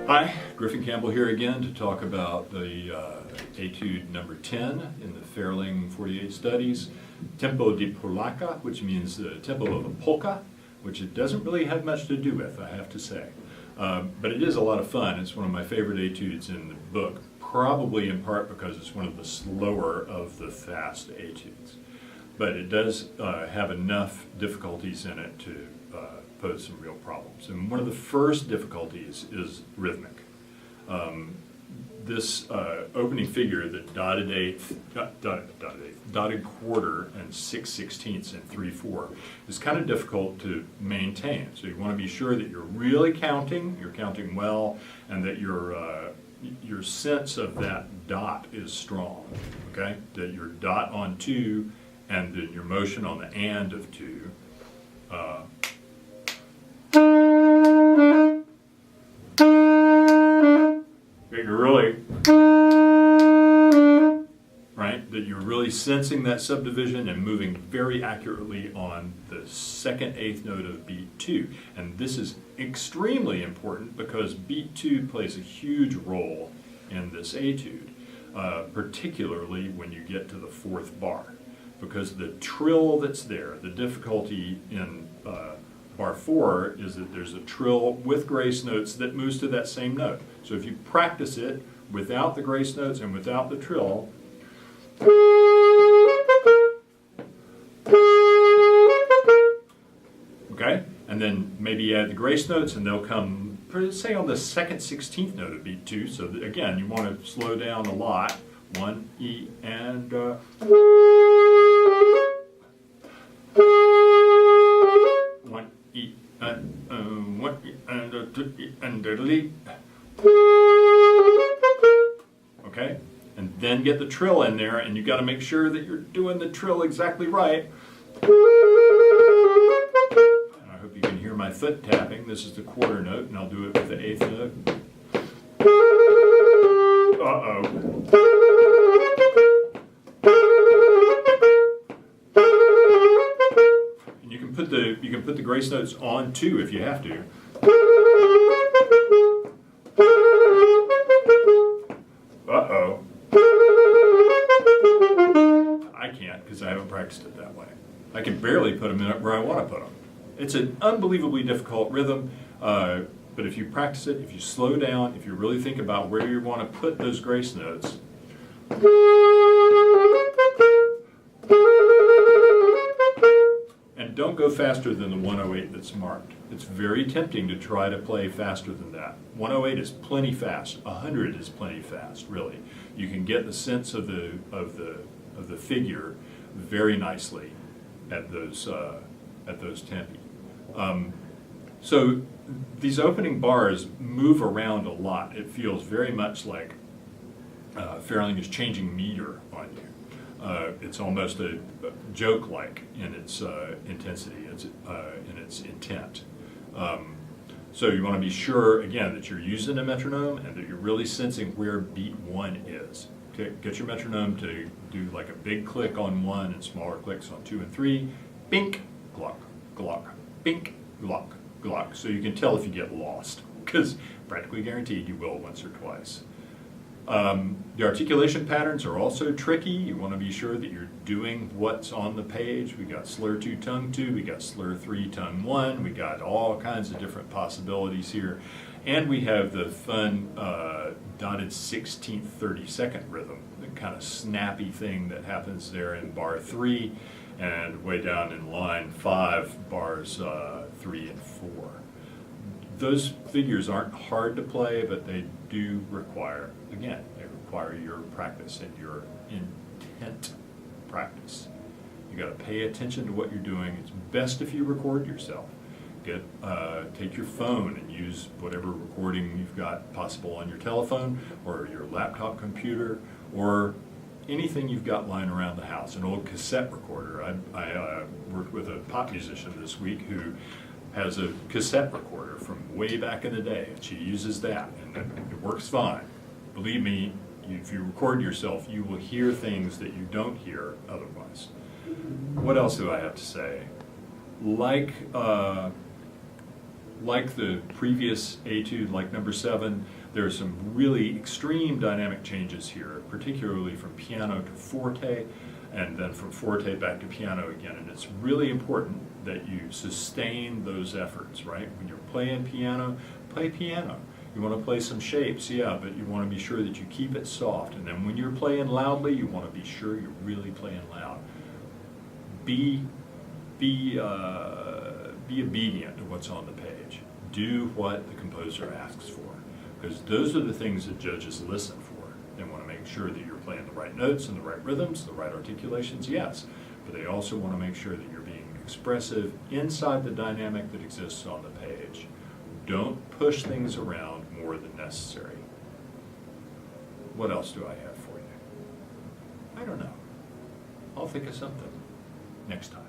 Hi, Griffin Campbell here again to talk about the Etude number 10 in the Fairling 48 studies, Tempo di Polacca, which means the tempo of a polka, which it doesn't really have much to do with, I have to say. But it is a lot of fun. It's one of my favorite etudes in the book, probably in part because it's one of the slower of the fast etudes. But it does have enough difficulties in it to pose some real problems. And one of the first difficulties is rhythmic. This opening figure, the dotted eighth, dotted quarter and 6/16 and 3/4, is kind of difficult to maintain. So you want to be sure that you're really counting, you're counting well, and that your sense of that dot is strong. Okay, that your dot on 2 and then your motion on the and of 2. You're really, right, that you're really sensing that subdivision and moving very accurately on the second eighth note of beat 2. And this is extremely important because beat 2 plays a huge role in this etude, particularly when you get to the 4th bar. Because the trill that's there, the difficulty in bar 4 is that there's a trill with grace notes that moves to that same note. So if you practice it without the grace notes and without the trill, okay, and then maybe add the grace notes and they'll come, say, on the second 16th note of beat 2. So that, again, you want to slow down a lot. 1 E and 1 E and 1 E and 2 E and a okay, and then get the trill in there, and you've got to make sure that you're doing the trill exactly right. And I hope you can hear my foot tapping. This is the quarter note, and I'll do it with the 8th note. And you can put the grace notes on too if you have to. I can't because I haven't practiced it that way. I can barely put them in where I want to put them. It's an unbelievably difficult rhythm, but if you practice it, if you slow down, if you really think about where you want to put those grace notes, and don't go faster than the 108 that's marked. It's very tempting to try to play faster than that. 108 is plenty fast. 100 is plenty fast, really. You can get the sense of the figure very nicely at those tempi. So these opening bars move around a lot. It feels very much like Fairling is changing meter on you. It's almost a joke-like in its intensity, in its intent. So you want to be sure, again, that you're using a metronome and that you're really sensing where beat 1 is. Okay, get your metronome to do like a big click on 1 and smaller clicks on 2 and 3. Bink, glock, glock, bink, glock, glock. So you can tell if you get lost, because practically guaranteed you will once or twice. The articulation patterns are also tricky. You want to be sure that you're doing what's on the page. We got slur 2, tongue 2, we got slur 3, tongue 1, we got all kinds of different possibilities here. And we have the fun dotted 16th 32nd rhythm, the kind of snappy thing that happens there in bar 3 and way down in line 5, bars 3 and 4. Those figures aren't hard to play, but they do require, again, they require your practice and your intent practice. You got to pay attention to what you're doing. It's best if you record yourself. Take your phone and use whatever recording you've got possible on your telephone or your laptop computer or anything you've got lying around the house. An old cassette recorder. I worked with a pop musician this week who has a cassette recorder from way back in the day, and she uses that, and it works fine. Believe me, if you record yourself, you will hear things that you don't hear otherwise. What else do I have to say? Like like the previous Etude, like number 7, there are some really extreme dynamic changes here, particularly from piano to forte, and then from forte back to piano again. And it's really important that you sustain those efforts, right? When you're playing piano, play piano. You want to play some shapes, yeah, but you want to be sure that you keep it soft. And then when you're playing loudly, you want to be sure you're really playing loud. Be obedient to what's on the page. Do what the composer asks for, because those are the things that judges listen for. They want to make sure that you're playing the right notes and the right rhythms, the right articulations, yes, but they also want to make sure that you're being expressive inside the dynamic that exists on the page. Don't push things around more than necessary. What else do I have for you? I don't know. I'll think of something next time.